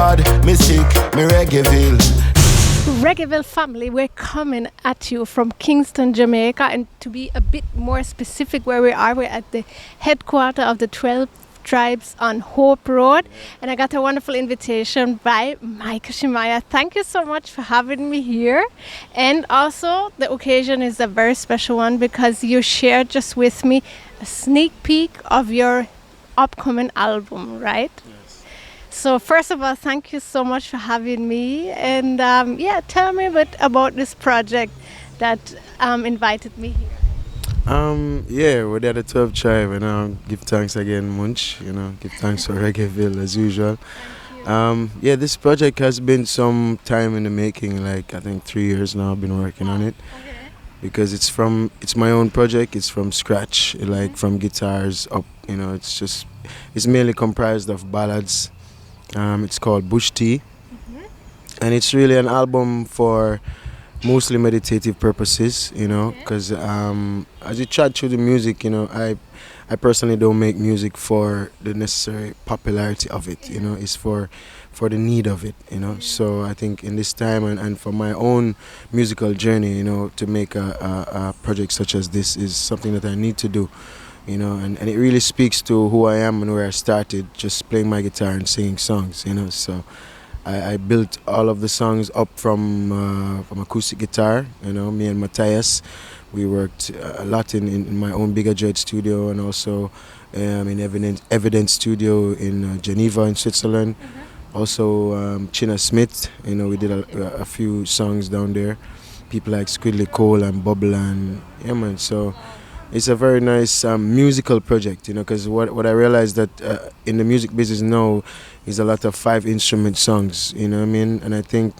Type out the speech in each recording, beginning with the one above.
God, me sick, me Reggaeville. Reggaeville family, we're coming at you from Kingston, Jamaica, and to be a bit more specific where we are, we're at the headquarters of the 12 tribes on Hope Road, and I got a wonderful invitation by Micah Shemaiah. Thank you so much for having me here. And also the occasion is a very special one because you shared just with me a sneak peek of your upcoming album, right? So first of all, thank you so much for having me, and tell me a bit about this project that invited me here. We're there at the 12 tribe, and give thanks again, Munchy. Give thanks for Reggaeville as usual. This project has been some time in the making. Like I think 3 years now. I've been working on it because it's my own project. It's from scratch, like from guitars up. It's mainly comprised of ballads. It's called Bush Tea, and it's really an album for mostly meditative purposes, because as you chat through the music, I personally don't make music for the necessary popularity of it, it's for the need of it, So I think in this time and for my own musical journey, to make a project such as this is something that I need to do. And it really speaks to who I am and where I started, just playing my guitar and singing songs, So I built all of the songs up from acoustic guitar, me and Matthias. We worked a lot in my own Bigger Dread studio and also in Evidence studio in Geneva in Switzerland. Also China Smith, we did a few songs down there. People like Squidly Cole and Bubble and so it's a very nice musical project, because what I realized that in the music business now is a lot of 5-instrument songs, and I think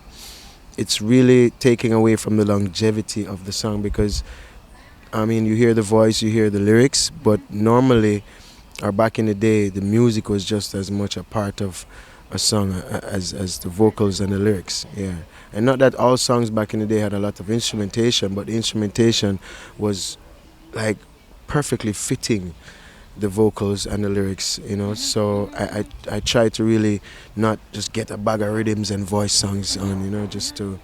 it's really taking away from the longevity of the song because, you hear the voice, you hear the lyrics, but normally, or back in the day, the music was just as much a part of a song as the vocals and the lyrics, And not that all songs back in the day had a lot of instrumentation, but the instrumentation was like perfectly fitting the vocals and the lyrics, So I try to really not just get a bag of rhythms and voice songs on, just to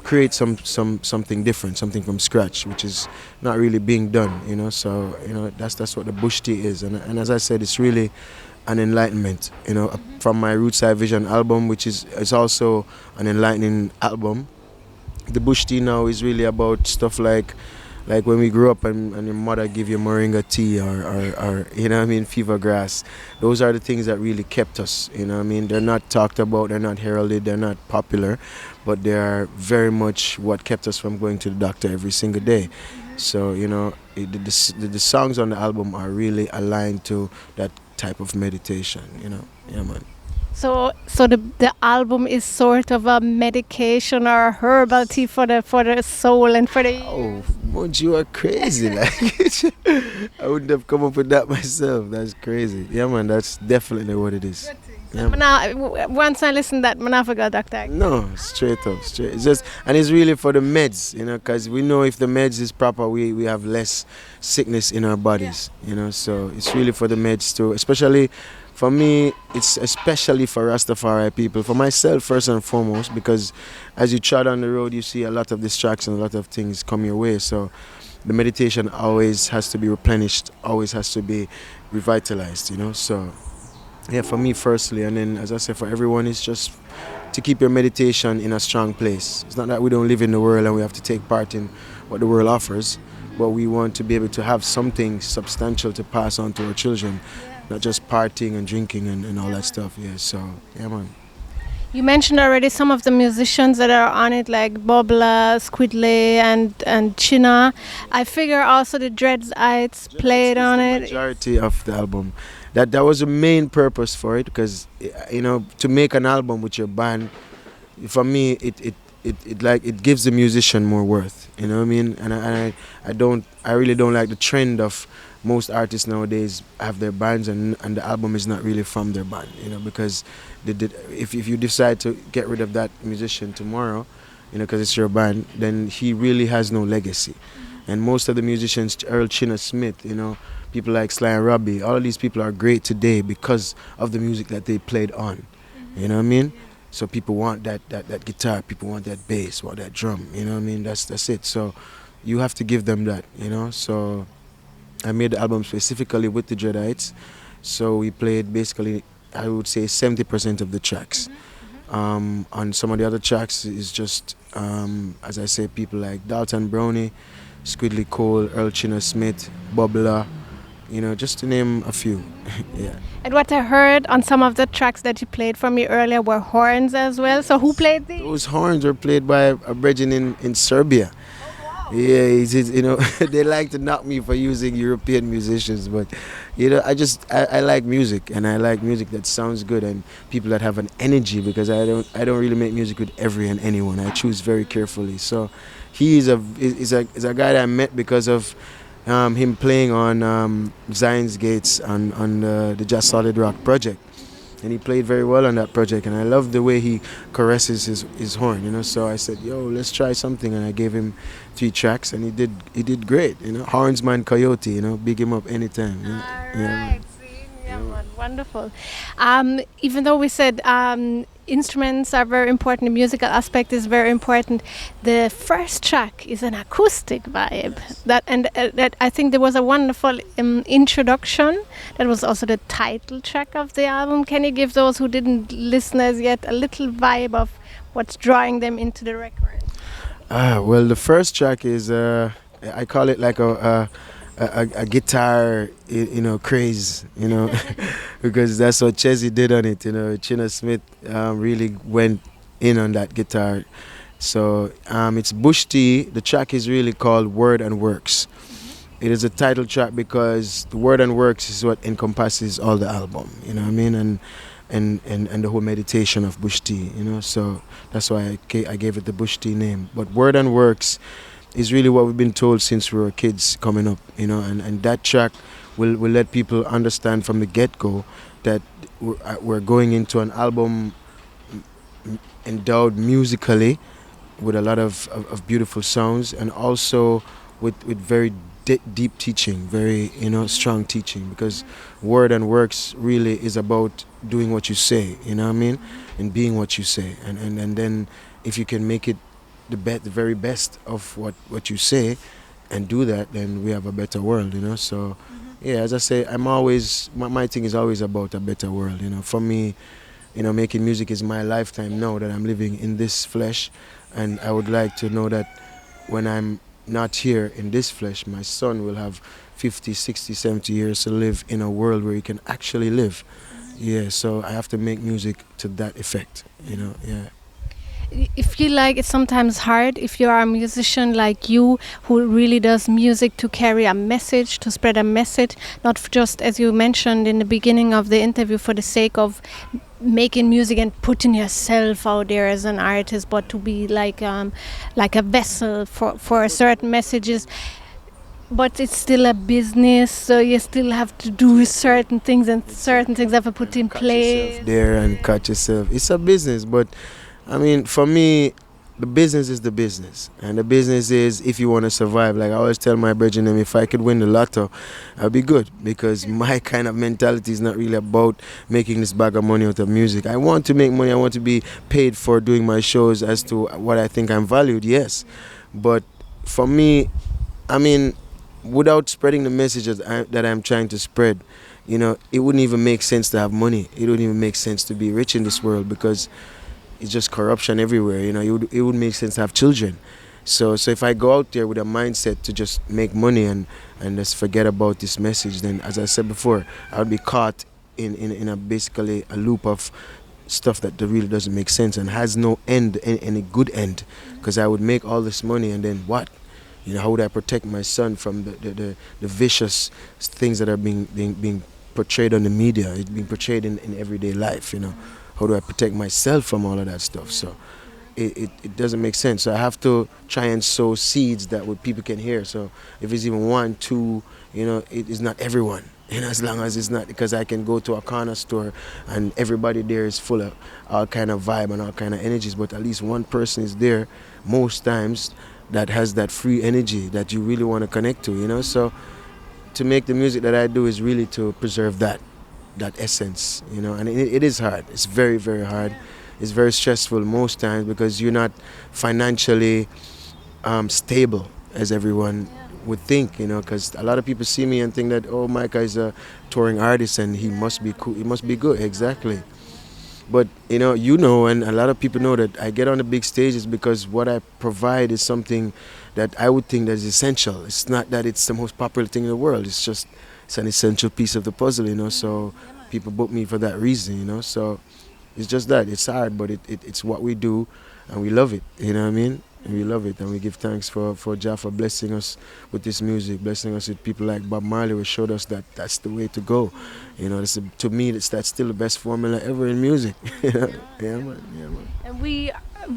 create something different, something from scratch, which is not really being done, So that's what the Bush Tea is, and as I said, it's really an enlightenment, from my Roots Eye Vision album, which is also an enlightening album. The Bush Tea now is really about stuff like when we grew up and your mother give you moringa tea or fever grass. Those are the things that really kept us, They're not talked about, they're not heralded, they're not popular, but they are very much what kept us from going to the doctor every single day. So, the songs on the album are really aligned to that type of meditation, Yeah, man. So the album is sort of a medication or a herbal tea for the soul and for the... Oh, Munchy, you are crazy. I wouldn't have come up with that myself. That's crazy. Yeah, man, that's definitely what it is. Yeah. Once I listen to that, I forgot doctor. No, straight up. It's just, and it's really for the meds, because we know if the meds is proper, we have less sickness in our bodies, So it's really for the meds too, especially. For me, it's especially for Rastafari people, for myself first and foremost, because as you trot on the road, you see a lot of distractions, a lot of things come your way. So the meditation always has to be replenished, always has to be revitalized, So yeah, for me firstly, and then as I said, for everyone, it's just to keep your meditation in a strong place. It's not that we don't live in the world and we have to take part in what the world offers, but we want to be able to have something substantial to pass on to our children. Not just partying and drinking and all that stuff, So, yeah, man. You mentioned already some of the musicians that are on it, like Bobla, Squidley, and China. I figure also the Dreadites played on it. The majority of the album. That was the main purpose for it, because, to make an album with your band, for me, it gives the musician more worth, And I really don't like the trend of most artists nowadays have their bands and the album is not really from their band, because if you decide to get rid of that musician tomorrow, because it's your band, then he really has no legacy. And most of the musicians, Earl China Smith, people like Sly and Robbie, all of these people are great today because of the music that they played on. You know what I mean? So people want that guitar, people want that bass, want that drum. You know what I mean? That's it. So you have to give them that. You know. So I made the album specifically with the Dreadites. So we played basically, I would say, 70% of the tracks. On some of the other tracks is just, as I say, people like Dalton Brownie, Squidly Cole, Earl Chino Smith, Bubbler, you know, just to name a few. Yeah. And what I heard on some of the tracks that you played for me earlier were horns as well. So who played these? Those horns were played by a brethren in Serbia. Yeah, you know, they like to knock me for using European musicians, but you know, I like music, and I like music that sounds good and people that have an energy, because I don't really make music with every and anyone. I choose very carefully. So he is a guy that I met because of him playing on Zion's Gates on the Just Solid Rock project. And he played very well on that project, and I love the way he caresses his horn, you know. So I said, "Yo, let's try something," and I gave him 3 tracks, and he did great, you know. Hornsman Coyote, you know, big him up anytime. You know? Alright, wonderful. Even though we said instruments are very important, the musical aspect is very important, the first track is an acoustic vibe. That I think there was a wonderful introduction. That was also the title track of the album. Can you give those who didn't listen as yet a little vibe of what's drawing them into the record? Well, the first track is I call it like a guitar, you know, craze, you know, because that's what Chezzy did on it, you know. Chino Smith really went in on that guitar. So it's Bush T. The track is really called Word and Works. It is a title track because the Word and Works is what encompasses all the album, you know what I mean, and the whole meditation of Bush T, you know. So that's why I gave it the Bush T name. But Word and Works is really what we've been told since we were kids coming up, you know, and that track will let people understand from the get-go that we're going into an album endowed musically with a lot of beautiful sounds, and also with very deep teaching, very, you know, strong teaching, because Word and Works really is about doing what you say, you know what I mean, and being what you say, and then if you can make it the very best of what you say and do that, then we have a better world, you know. So yeah, as I say, I'm always, my thing is always about a better world, you know. For me, you know, making music is my lifetime now that I'm living in this flesh, and I would like to know that when I'm not here in this flesh, my son will have 50, 60, 70 years to live in a world where he can actually live. Yeah, so I have to make music to that effect, you know. Yeah. I feel like it's sometimes hard if you are a musician like you, who really does music to carry a message, to spread a message, not just, as you mentioned in the beginning of the interview, for the sake of making music and putting yourself out there as an artist, but to be like a vessel for certain messages. But it's still a business, so you still have to do certain things, and certain things have to put in place. There and catch yourself. It's a business, but I mean, for me, the business is the business. And the business is, if you want to survive, like I always tell my brethren, if I could win the lotto, I'd be good. Because my kind of mentality is not really about making this bag of money out of music. I want to make money. I want to be paid for doing my shows as to what I think I'm valued, yes. But for me, I mean, without spreading the messages that I'm trying to spread, you know, it wouldn't even make sense to have money. It wouldn't even make sense to be rich in this world, because it's just corruption everywhere, you know. It would make sense to have children. So if I go out there with a mindset to just make money and just forget about this message, then, as I said before, I would be caught in a basically a loop of stuff that really doesn't make sense and has no end, any good end. Because I would make all this money, and then what? You know, how would I protect my son from the vicious things that are being portrayed on the media? It's being portrayed in everyday life, you know. How do I protect myself from all of that stuff? So it doesn't make sense. So I have to try and sow seeds that what people can hear. So if it's even 1, 2, you know, it is not everyone. And as long as it's not, because I can go to a corner store and everybody there is full of all kind of vibe and all kind of energies, but at least one person is there most times that has that free energy that you really want to connect to, you know. So to make the music that I do is really to preserve that essence, you know. And it is hard. It's very, very hard, is very stressful most times because you're not financially stable as everyone would think, because a lot of people see me and think that, oh, Micah is a touring artist and he must be cool, he must be good. Exactly. But and a lot of people know that I get on the big stages because what I provide is something that I would think that is essential. It's not that it's the most popular thing in the world. It's an essential piece of the puzzle. So people book me for that reason. So it's just that it's hard, but it's what we do, and we love it. You know what I mean? And we love it, and we give thanks for Jah for blessing us with this music, blessing us with people like Bob Marley, who showed us that that's the way to go. To me, that's still the best formula ever in music. Yeah, man. Yeah, man. And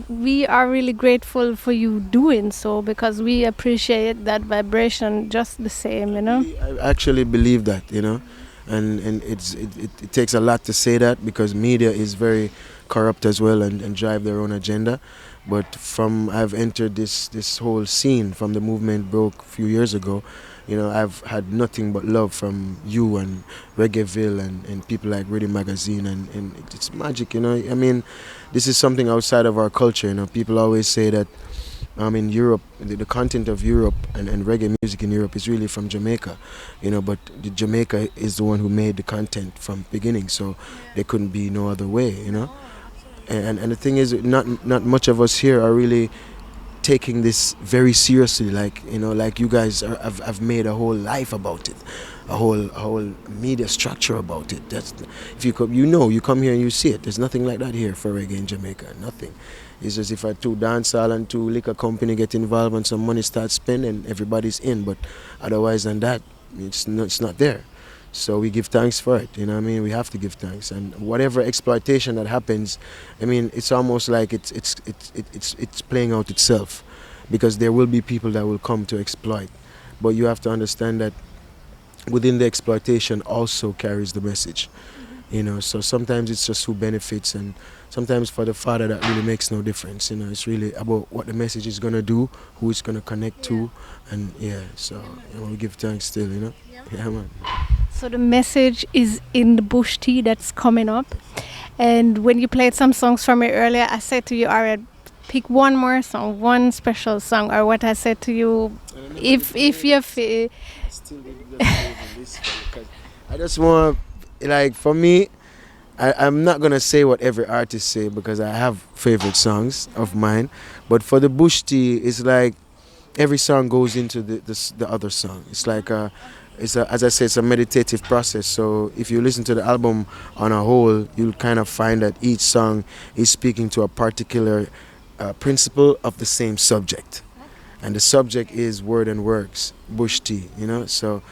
we are really grateful for you doing so because we appreciate that vibration just the same. I actually believe that, and it takes a lot to say that because media is very corrupt as well and drive their own agenda. But I've entered this whole scene from the movement broke a few years ago. I've had nothing but love from you and Reggaeville and people like Radio Magazine and it's magic. I mean, this is something outside of our culture. People always say that in Europe, the content of Europe and reggae music in Europe is really from Jamaica, but Jamaica is the one who made the content from beginning, so there couldn't be no other way. And the thing is, not much of us here are really taking this very seriously. Like you guys have made a whole life about it, a whole media structure about it. That's if you come, you come here and you see it. There's nothing like that here for reggae in Jamaica. Nothing. It's just if a two dancehall and two liquor company get involved and some money starts spending, everybody's in. But otherwise than that, it's not there. So we give thanks for it, we have to give thanks, and whatever exploitation that happens, it's almost like it's playing out itself, because there will be people that will come to exploit, but you have to understand that within the exploitation also carries the message, so sometimes it's just who benefits, and sometimes for the father that really makes no difference, it's really about what the message is going to do, who it's going to connect to, and so we give thanks still, yeah, man. So the message is in the bush tea that's coming up. And when you played some songs from it earlier, I said to you, all right, pick one more song, one special song, or what I said to you, if you feel. I just want, for me, I'm not going to say what every artist say because I have favorite songs of mine. But for the bush tea, it's like every song goes into the other song. It's like as I say, it's a meditative process. So if you listen to the album on a whole, you'll kind of find that each song is speaking to a particular principle of the same subject. And the subject is word and works, bush tea, So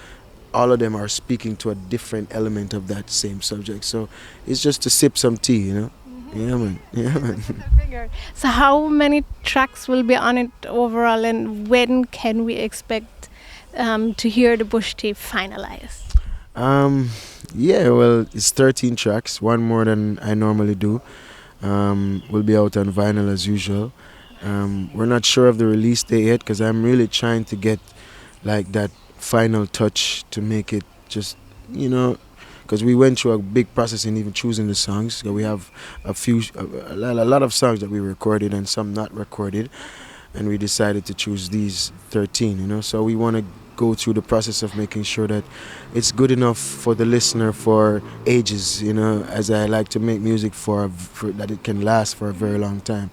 all of them are speaking to a different element of that same subject. So it's just to sip some tea, Mm-hmm. Yeah, man. So how many tracks will be on it overall, and when can we expect to hear the bush tea finalized? It's 13 tracks, one more than I normally do. Will be out on vinyl as usual. We're not sure of the release date yet because I'm really trying to get like that final touch to make it just, because we went through a big process in even choosing the songs. So we have a lot of songs that we recorded and some not recorded, and we decided to choose these 13, So we want to go through the process of making sure that it's good enough for the listener for ages, as I like to make music for that it can last for a very long time.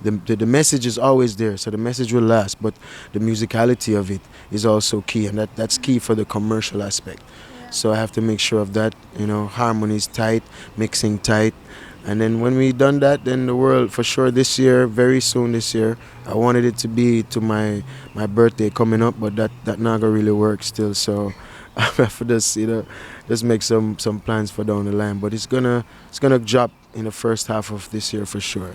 The message is always there, so the message will last, but the musicality of it is also key, and that's key for the commercial aspect. So I have to make sure of that, harmony is tight, mixing tight. And then when we done that, then the world, for sure this year, very soon this year, I wanted it to be to my birthday coming up, but that not gonna really work still. So I have to just make some plans for down the line. But it's gonna drop in the first half of this year for sure.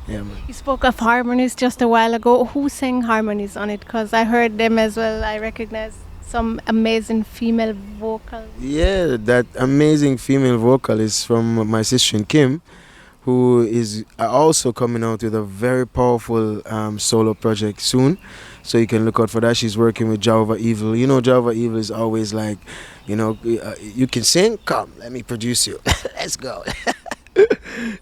Yeah, man. You spoke of harmonies just a while ago. Who sang harmonies on it? Because I heard them as well. I recognize some amazing female vocals. Yeah, that amazing female vocal is from my sister Kim, who is also coming out with a very powerful solo project soon. So you can look out for that. She's working with Java Evil. Java Evil is always like, you can sing? Come, let me produce you. Let's go.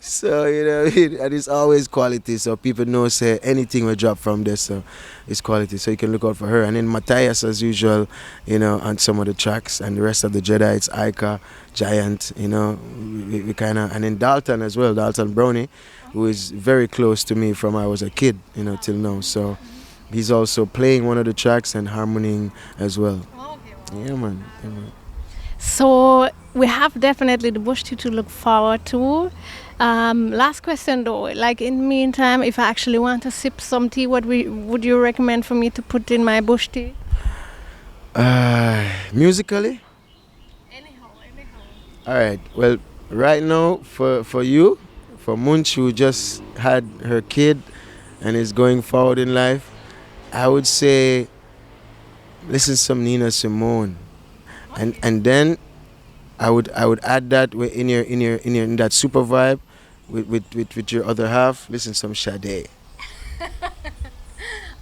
So and it's always quality. So people know say anything we drop from there, so it's quality. So you can look out for her. And then Matthias as usual, on some of the tracks, and the rest of the Dreadites, Ica, Giant, we kind of, and then Dalton as well, Dalton Brownie, who is very close to me from I was a kid, till now. So he's also playing one of the tracks and harmonying as well. Yeah, man. Yeah, man. So we have definitely the bush tea to look forward to. Last question though, like in the meantime, if I actually want to sip some tea, what would you recommend for me to put in my bush tea? Musically? Anyhow. All right. Well, right now for you, for Munchy, who just had her kid and is going forward in life, I would say listen to some Nina Simone, and then I would add that in that super vibe with your other half. Listen to some Sade.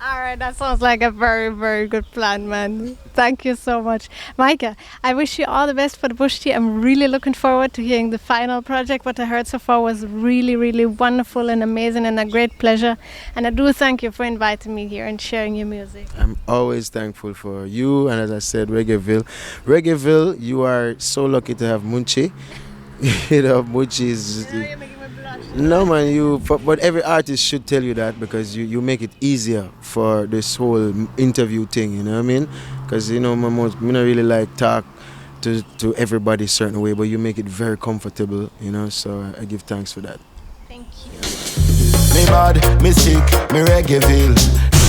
All right, that sounds like a very, very good plan, man. Thank you so much. Micah, I wish you all the best for the bush tea. I'm really looking forward to hearing the final project. What I heard so far was really, really wonderful and amazing and a great pleasure. And I do thank you for inviting me here and sharing your music. I'm always thankful for you, and as I said, Reggaeville. Reggaeville, you are so lucky to have Munchy. Munchy is... No man, but every artist should tell you that, because you make it easier for this whole interview thing, you know what I mean? Because me not really like talk to everybody a certain way, but you make it very comfortable, so I give thanks for that. Thank you. Me bad, me sick, me Reggaeville.